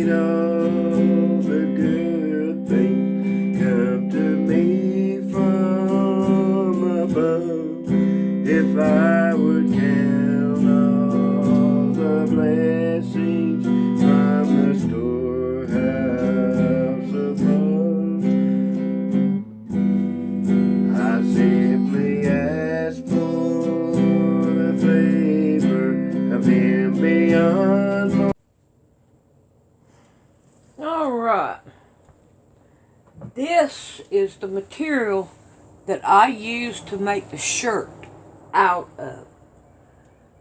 need all the good things come to me from above. If I would count all the blessings from the storehouse above, I simply ask for the favor of Him beyond. Alright, this is the material that I use to make the shirt out of.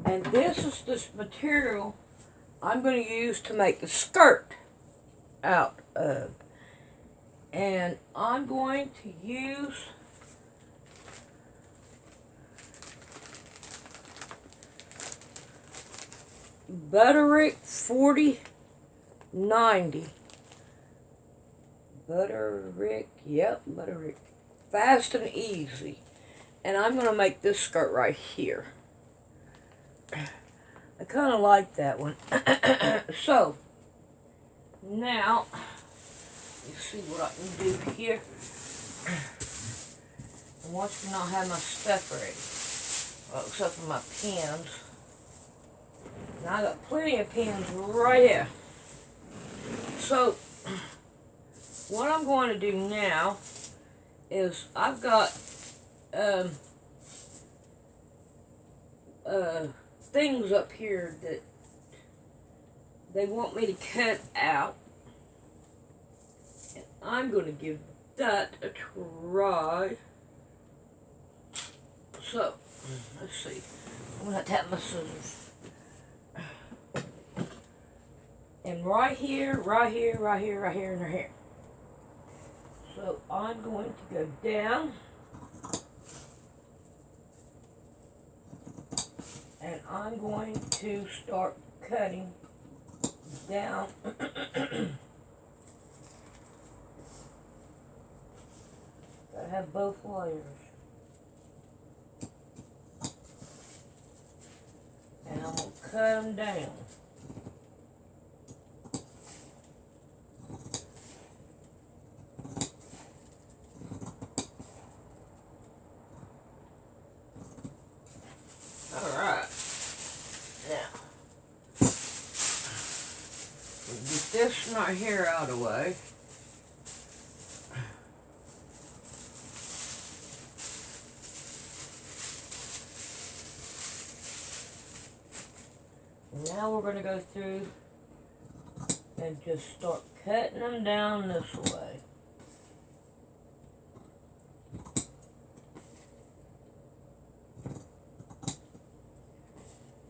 And this is this material I'm going to use to make the skirt out of. And I'm going to use Butterick 4090. Butterick, yep, Butterick. Fast and easy. And I'm going to make this skirt right here. I kind of like that one. So, now, you see what I can do here. And once you not have my stuff ready, well, except for my pins. Now I got plenty of pins right here. So, what I'm going to do now is I've got things up here that they want me to cut out, and I'm going to give that a try. So, let's see. I'm going to have to have my scissors. And right here, right here, right here, right here, and right here. So I'm going to go down. And I'm going to start cutting down. Gotta have both layers. And I'm going to cut them down. Alright. Now, get this right here out of the way. Now we're going to go through and just start cutting them down this way.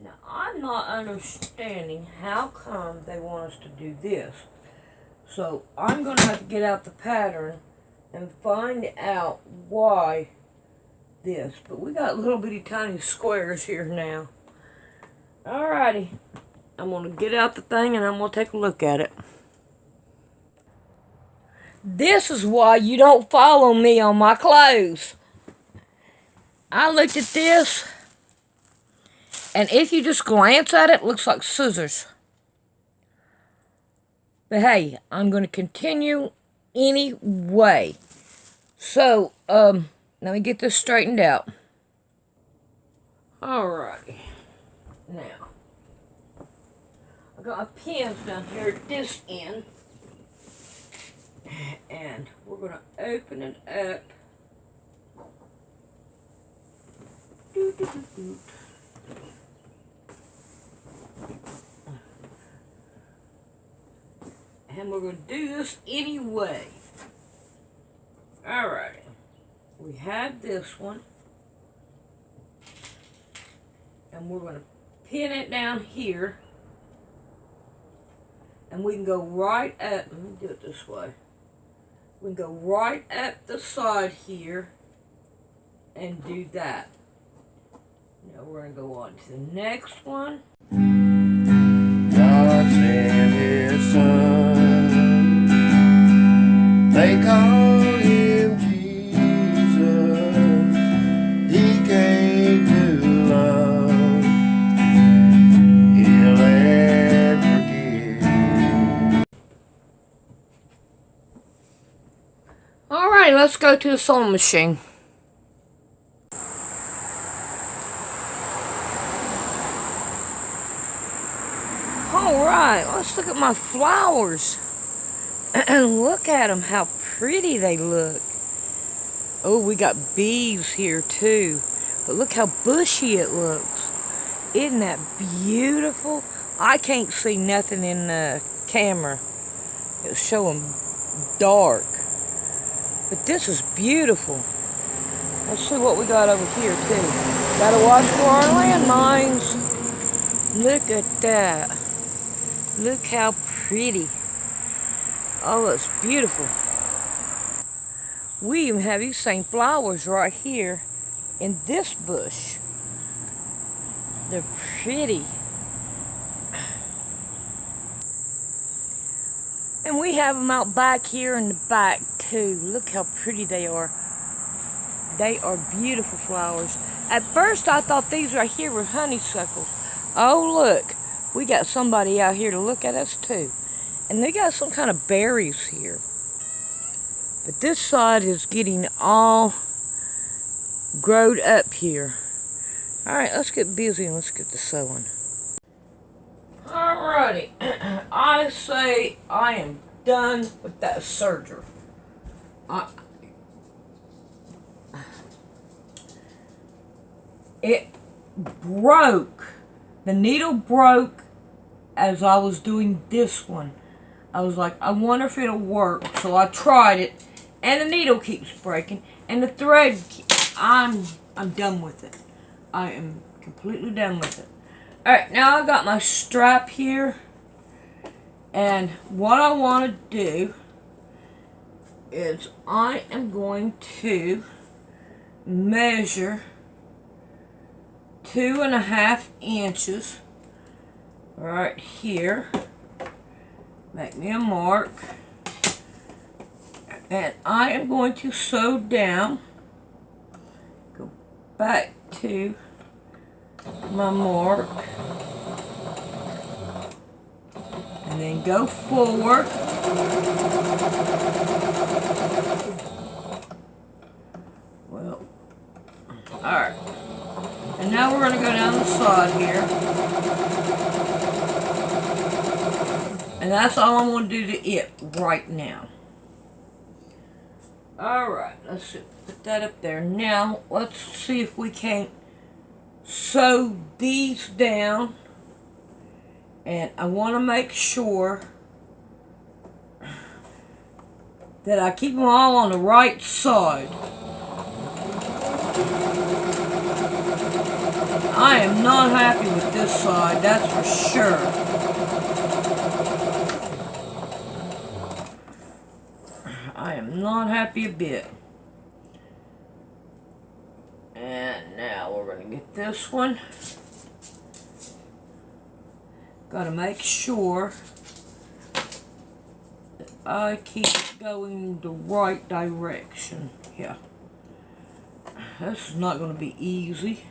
Now I'm not understanding how come they want us to do this. So I'm going to have to get out the pattern and find out why this. But we got little bitty tiny squares here now. Alrighty, I'm going to get out the thing and I'm going to take a look at it. This is why you don't follow me on my clothes. I looked at this, and if you just glance at it, it looks like scissors. But hey, I'm going to continue anyway. So, let me get this straightened out. Alrighty. Now, I've got my pins down here at this end, and we're going to open it up. And we're going to do this anyway. Alrighty. We have this one. And we're going to pin it down here, and we can go right up. Let me do it this way. We can go right up the side here and do that. Now we're going to go on to the next one. God sent His Son. They call Him Jesus. He came to love, heal, and forgive. let's go to the sewing machine. Alright, let's look at my flowers. And look at them, how pretty they look. Oh, we got bees here too. But look how bushy it looks. Isn't that beautiful? I can't see nothing in the camera. It's showing dark. But this is beautiful. Let's see what we got over here too. Gotta watch for our landmines. Look at that. Look how pretty. Oh, it's beautiful. We even have these same flowers right here in this bush. They're pretty. And we have them out back here in the back too. Look how pretty they are. They are beautiful flowers. At first I thought these right here were honeysuckles. Oh look, we got somebody out here to look at us too. And they got some kind of berries here. But this side is getting all growed up here. Alright, let's get busy and let's get to sewing. Alrighty, I say I am done with that serger. It broke. The needle broke as I was doing this one. I was like, I wonder if it'll work. So I tried it, and the needle keeps breaking, and the thread. I'm done with it. I am completely done with it. All right, now I got my strap here, and what I want to do is I am going to measure 2.5 inches right here. Make me a mark, and I am going to sew down, go back to my mark, and then go forward. Well, alright, and now we're going to go down the side here. And that's all I'm going to do to it right now. Alright, let's put that up there. Now, let's see if we can't sew these down. And I want to make sure that I keep them all on the right side. I am not happy with this side, that's for sure. I am not happy a bit. And now we're going to get this one. Got to make sure that I keep going the right direction. Yeah. This is not going to be easy.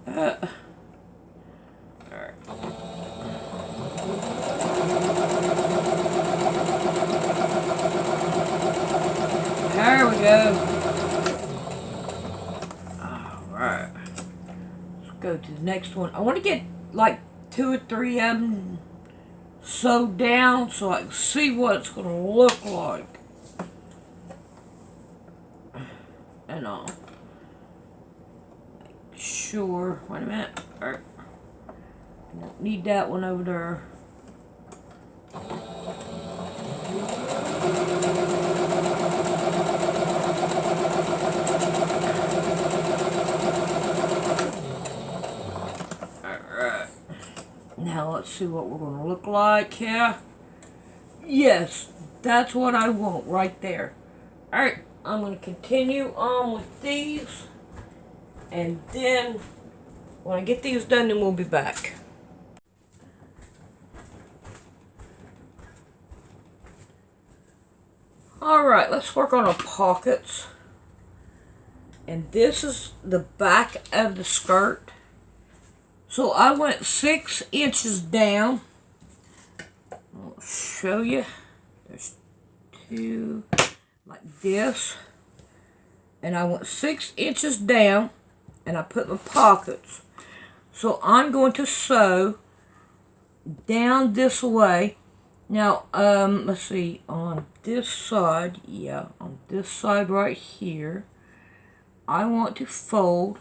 Alright. There we go. Alright. Let's go to the next one. I want to get like 2 or 3 of them sewed down so I can see what it's going to look like. And I'll make sure. Wait a minute. Alright. Don't need that one over there. Now let's see what we're going to look like here. Yes, that's what I want right there. Alright, I'm going to continue on with these. And then, when I get these done, then we'll be back. Alright, let's work on our pockets. And this is the back of the skirt. So I went 6 inches down. I'll show you. There's 2, like this. And I went 6 inches down, and I put my pockets. So I'm going to sew down this way. Now, let's see, on this side, yeah, on this side right here, I want to fold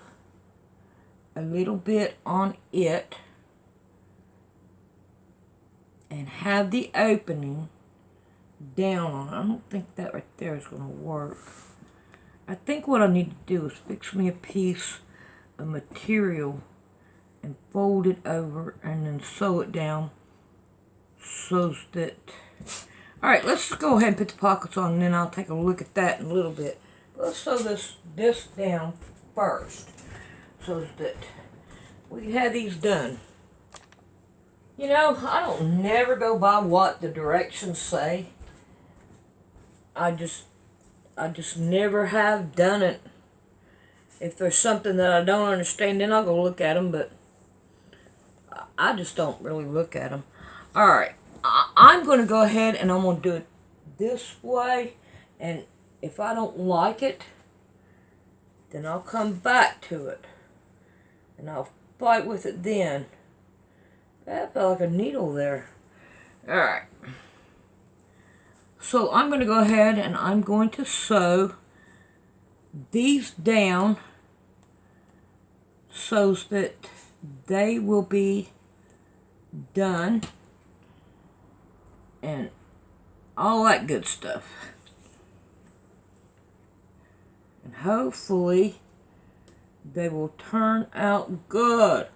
a little bit on it and have the opening down on it. I don't think that right there is going to work. I think what I need to do is fix me a piece of material and fold it over and then sew it down so that... Alright, let's go ahead and put the pockets on, and then I'll take a look at that in a little bit. Let's sew this down first so that we can have these done. You know, I don't never go by what the directions say. I just never have done it. If there's something that I don't understand, then I'll go look at them, but I just don't really look at them. Alright, I'm going to go ahead and I'm going to do it this way, and if I don't like it, then I'll come back to it, and I'll fight with it then. That felt like a needle there. Alright. So I'm going to go ahead and I'm going to sew these down so that they will be done and all that good stuff. And hopefully they will turn out good.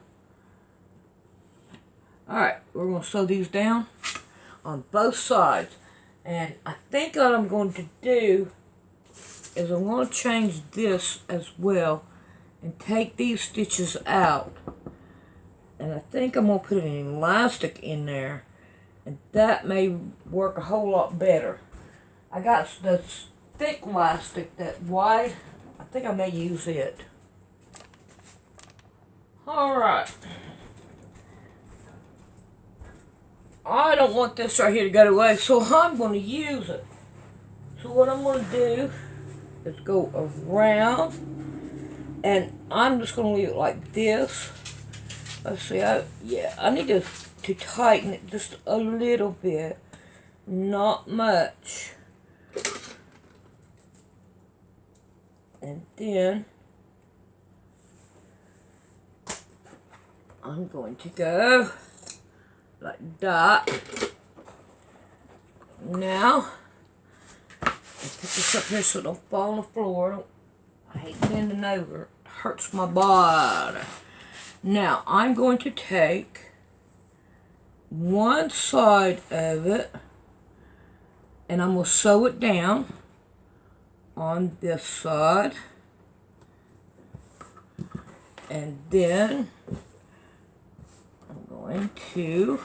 Alright, we're going to sew these down on both sides. And I think what I'm going to do is I'm going to change this as well and take these stitches out. And I think I'm going to put an elastic in there, and that may work a whole lot better. I got this thick elastic, that wide. I think I may use it. Alright. I don't want this right here to go away, so I'm going to use it. So what I'm going to do is go around, and I'm just going to leave it like this. Let's see, I need to tighten it just a little bit, not much. And then I'm going to go like that. Now, I'll put this up here so it don't fall on the floor. I hate bending over. It hurts my body. Now, I'm going to take one side of it and I'm going to sew it down on this side. And then I'm going to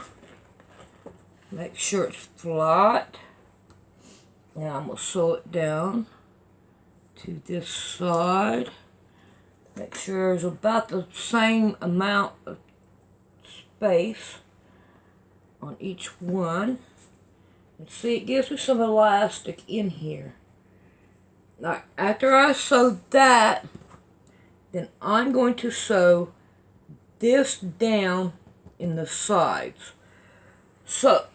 make sure it's flat. Now I'm going to sew it down to this side. Make sure there's about the same amount of space on each one. And see, it gives me some elastic in here. Now, after I sew that, then I'm going to sew this down in the sides. So,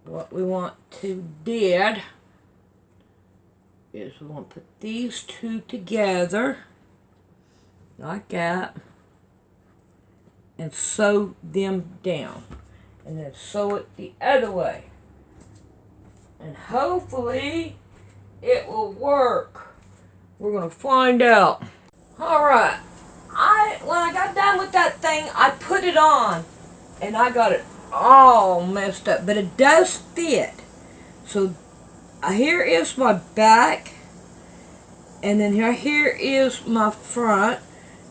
what we want to do is we want to put these two together like that and sew them down, and then sew it the other way, and hopefully it will work. We're gonna find out. Alright, when I got done with that thing, I put it on and I got it all messed up, but it does fit. So here is my back, and then here is my front.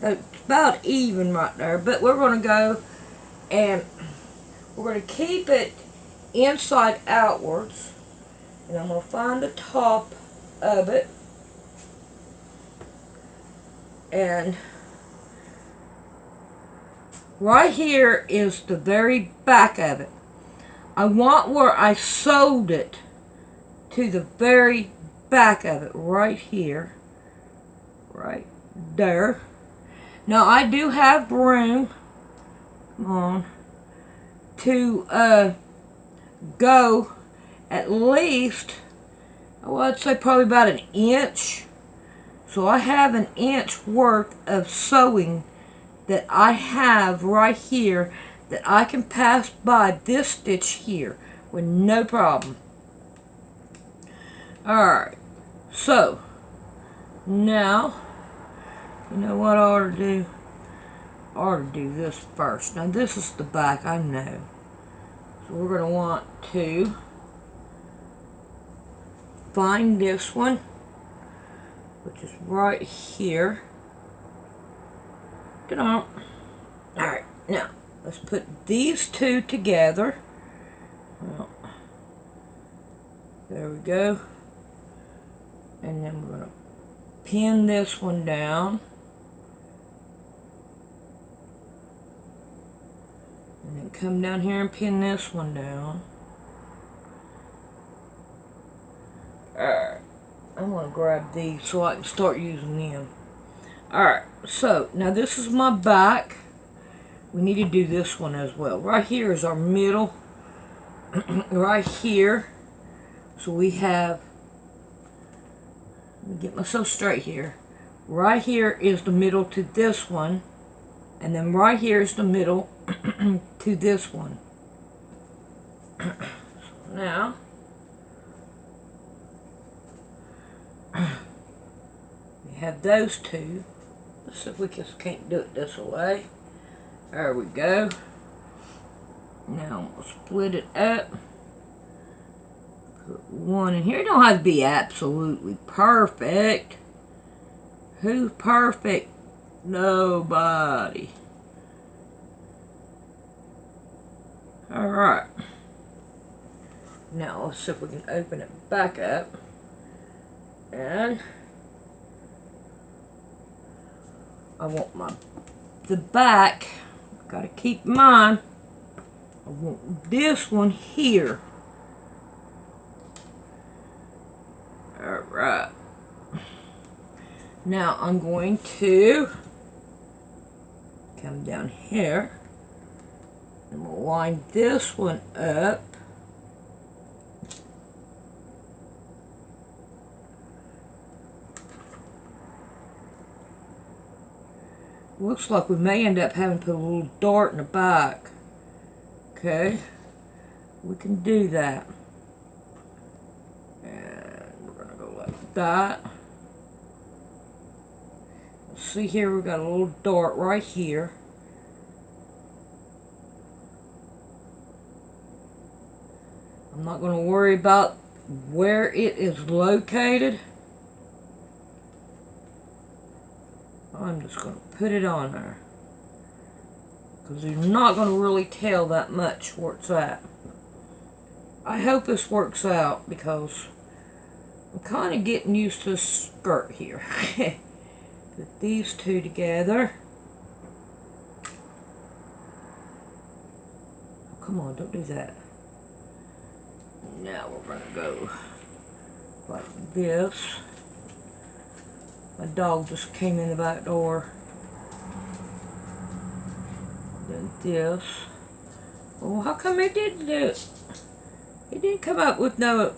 It's about even right there, but we're going to go and we're going to keep it inside outwards, and I'm going to find the top of it, and right here is the very back of it. I want where I sewed it to the very back of it, right here, right there. Now I do have room, come on, to go at least, well, I'd say probably about an inch. So I have an inch worth of sewing that I have right here that I can pass by this stitch here with no problem. Alright, so now, you know what I ought to do? I ought to do this first. Now this is the back, I know. So we're going to want to find this one, which is right here. Alright, now let's put these two together. Well, there we go. And then we're going to pin this one down. And then come down here and pin this one down. Alright, I'm going to grab these so I can start using them. Alright, so now this is my back. We need to do this one as well. Right here is our middle. Right here. So we have, let me get myself straight here. Right here is the middle to this one. And then right here is the middle to this one. So now, we have those two. Let's see if we just can't do it this way. There we go. Now we'll split it up. Put one in here. It don't have to be absolutely perfect. Who's perfect? Nobody. Alright. Now let's see if we can open it back up. And I want the back, gotta keep in mind, I want this one here. Alright. Now I'm going to come down here and we'll line this one up. Looks like we may end up having to put a little dart in the back. Okay, we can do that. And we're gonna go like that. See here, we've got a little dart right here. I'm not going to worry about where it is located. I'm just going to put it on there. Because you're not going to really tell that much where it's at. I hope this works out because I'm kind of getting used to the skirt here. Put these two together. Oh, come on, don't do that. Now we're going to go like this. My dog just came in the back door. Then this. Well, how come it didn't do it? It didn't come up with no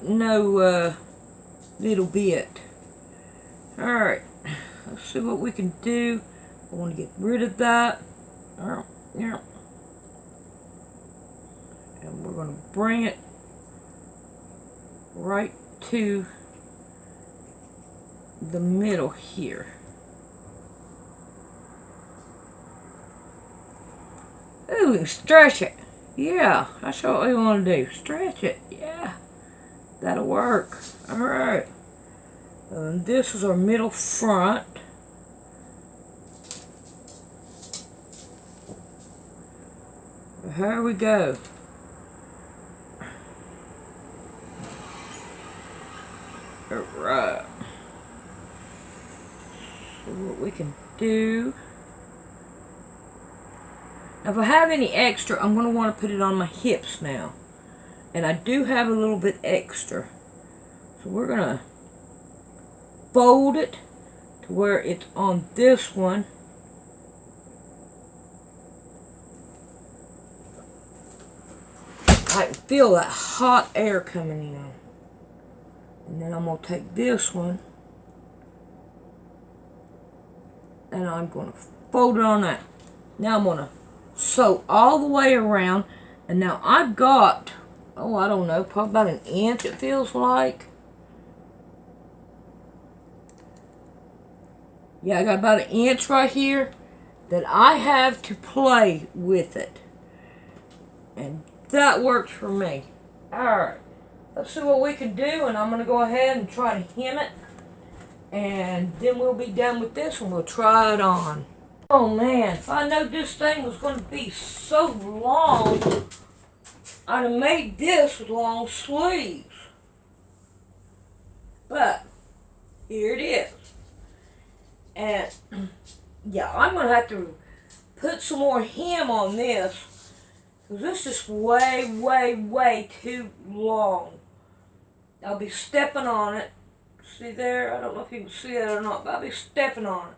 little bit. Alright. Let's see what we can do. I want to get rid of that. And we're going to bring it right to the middle here. Ooh, stretch it. Yeah, that's what we want to do. Stretch it. Yeah, that'll work. Alright. And this is our middle front. Here we go. Alright. So what we can do. Now if I have any extra, I'm going to want to put it on my hips now. And I do have a little bit extra. So we're going to fold it to where it's on this one. I can feel that hot air coming in. And then I'm going to take this one and I'm going to fold it on that. Now I'm going to sew all the way around. And now I've got, oh, I don't know, probably about an inch it feels like. Yeah, I got about an inch right here that I have to play with it. And that works for me. Alright, let's see what we can do, and I'm going to go ahead and try to hem it. And then we'll be done with this and we'll try it on. Oh man, if I know this thing was going to be so long, I'd have made this with long sleeves. But, here it is. And, yeah, I'm going to have to put some more hem on this. Because this is way, way, way too long. I'll be stepping on it. See there? I don't know if you can see that or not, but I'll be stepping on it.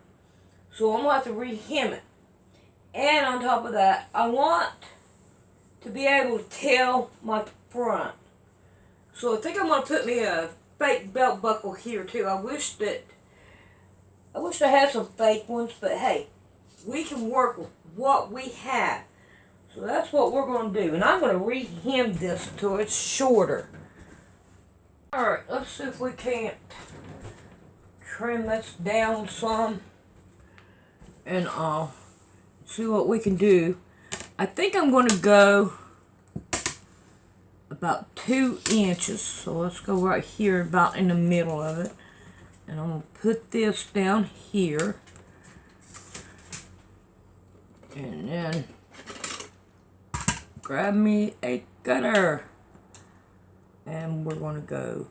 So I'm going to have to re-hem it. And on top of that, I want to be able to tail my front. So I think I'm going to put me a fake belt buckle here too. I wish I had some fake ones, but hey, we can work with what we have. So that's what we're going to do. And I'm going to re-hem this until it's shorter. Alright, let's see if we can't trim this down some. And I'll see what we can do. I think I'm going to go about 2 inches. So let's go right here about in the middle of it. And I'm going to put this down here. And then grab me a cutter. And we're going to go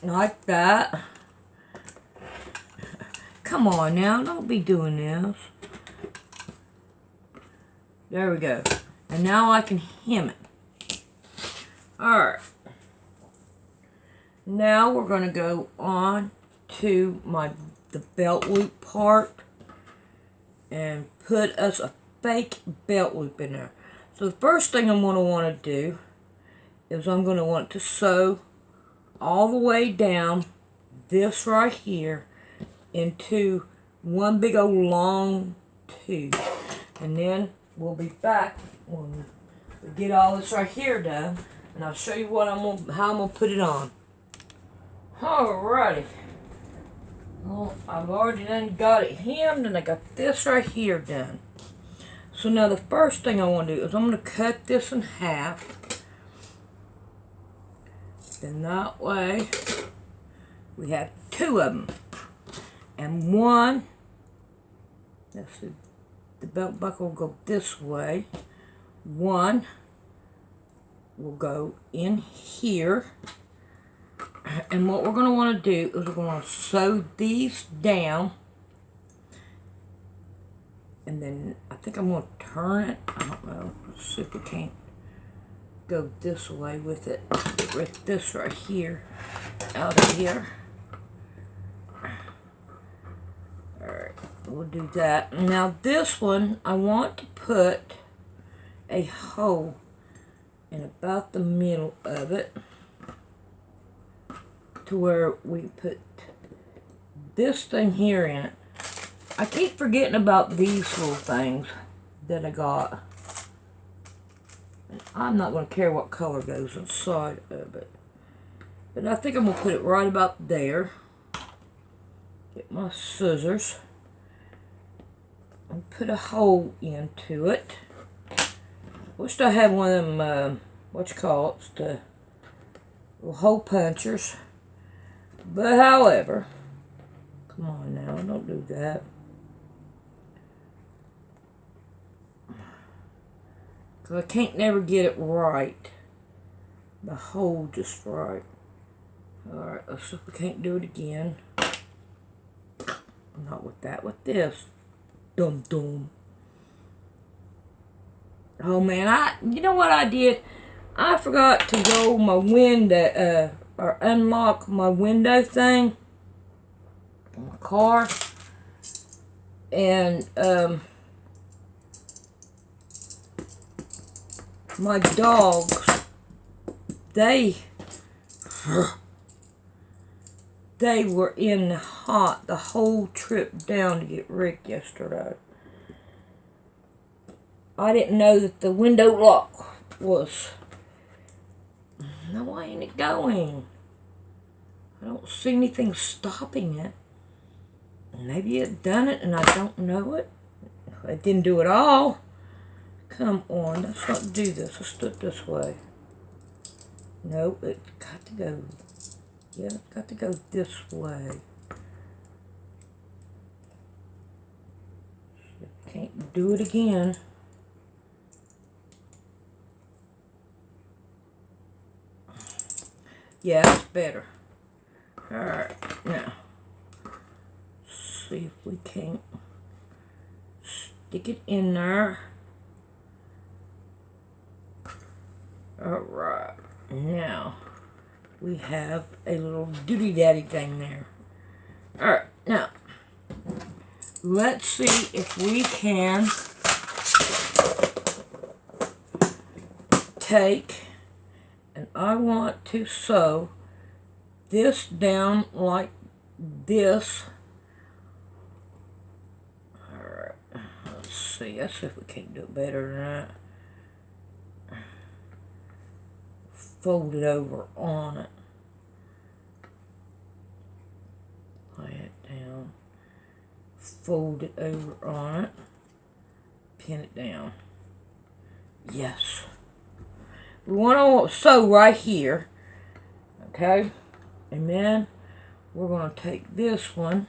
like that. Come on now, don't be doing this. There we go. And now I can hem it. Alright. Now we're going to go on to the belt loop part and put us a fake belt loop in there. So the first thing I'm going to want to do is I'm going to want to sew all the way down this right here into one big old long tube. And then we'll be back when we get all this right here done, and I'll show you how I'm going to put it on. Alrighty. Well, I've already done got it hemmed, and I got this right here done. So now the first thing I want to do is I'm going to cut this in half. Then that way we have 2 of them. And one, let's see, the belt buckle will go this way. One will go in here. And what we're going to want to do is we're going to sew these down. And then I think I'm going to turn it. I don't know. Let's see if we can't go this way with it. Get rid of this right here. Out of here. Alright. We'll do that. Now this one, I want to put a hole in about the middle of it. To where we put this thing here in it. I keep forgetting about these little things that I got. And I'm not going to care what color goes inside of it. But I think I'm going to put it right about there. Get my scissors. And put a hole into it. Wished I had one of them, the little hole punchers. But however, come on now, don't do that. Because I can't never get it right. The hole just right. Alright, let's see if we can't do it again. Not with that, with this. Dum dum. Oh man, you know what I did? I forgot to roll my window, or unlock my window thing in my car. And, my dogs, they were in the hot the whole trip down to get Rick yesterday. I didn't know that the window lock was... Now why ain't it going? I don't see anything stopping it. Maybe it done it and I don't know it. It didn't do it all. Come on, let's not do this. Let's do it this way. Nope, it's got to go. Yeah, it's got to go this way. Can't do it again. Yeah, that's better. Alright, now. See if we can't stick it in there. Alright, now we have a little doody daddy thing there. Alright, now let's see if we can take, and I want to sew this down like this. Alright, let's see if we can do it better than that. Fold it over on it. Lay it down. Fold it over on it. Pin it down. Yes. We want to sew right here. Okay? And then we're going to take this one.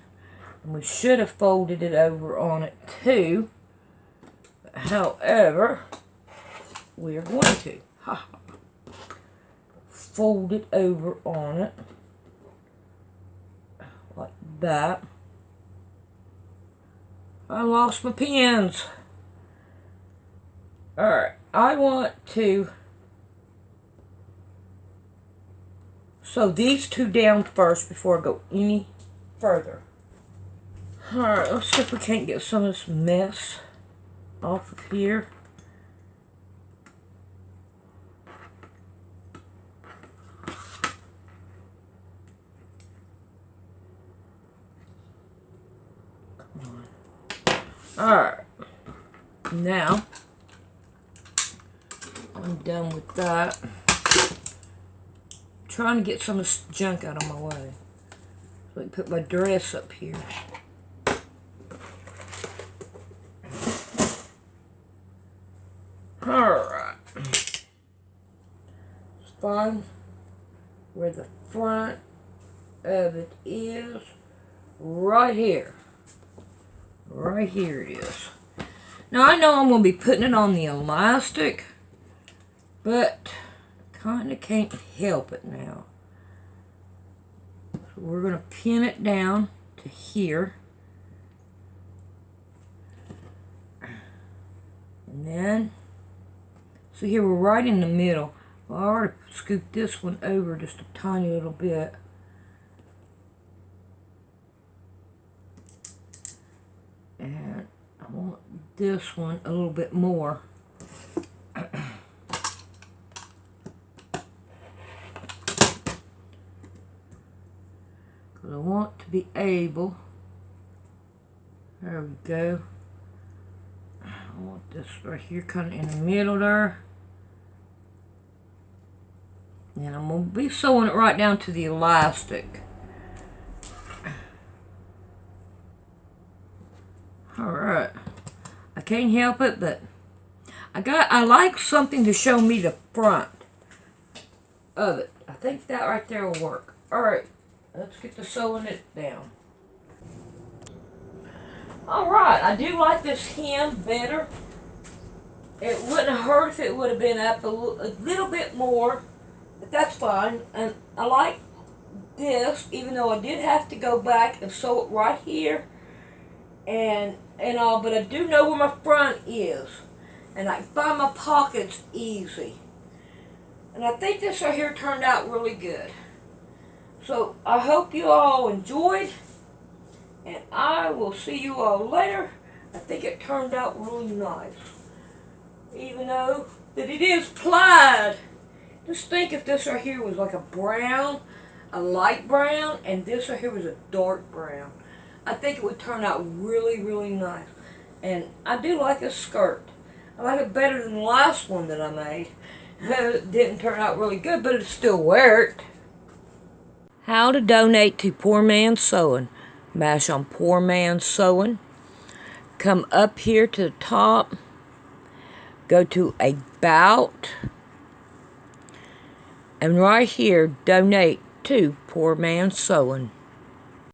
And we should have folded it over on it too. However, we're going to. Ha. Fold it over on it like that. I lost my pins. Alright, I want to sew these two down first before I go any further. Alright, let's see if we can't get some of this mess off of here. Alright, now I'm done with that. I'm trying to get some of this junk out of my way so I can put my dress up here. Alright, let's find where the front of it is. Right here. Right here it is. Now I know I'm going to be putting it on the elastic, but kind of can't help it now. So we're going to pin it down to here. And then, so here we're right in the middle. Well, I already scooped this one over just a tiny little bit. And I want this one a little bit more. Because I want to be able, there we go. I want this right here kind of in the middle there. And I'm going to be sewing it right down to the elastic. Alright, I can't help it, but I like something to show me the front of it. I think that right there will work. Alright, let's get to sewing it down. Alright, I do like this hem better. It wouldn't have hurt if it would have been up a little bit more, but that's fine. And I like this, even though I did have to go back and sew it right here. And all, but I do know where my front is, and I can find my pockets easy. And I think this right here turned out really good. So I hope you all enjoyed, and I will see you all later. I think it turned out really nice. Even though that it is plaid. Just think if this right here was like a brown, a light brown, and this right here was a dark brown. I think it would turn out really, really nice. And I do like this skirt. I like it better than the last one that I made. It didn't turn out really good, but it still worked. How to donate to Poor Man's Sewing. Mash on Poor Man's Sewing. Come up here to the top. Go to About. And right here, donate to Poor Man's Sewing.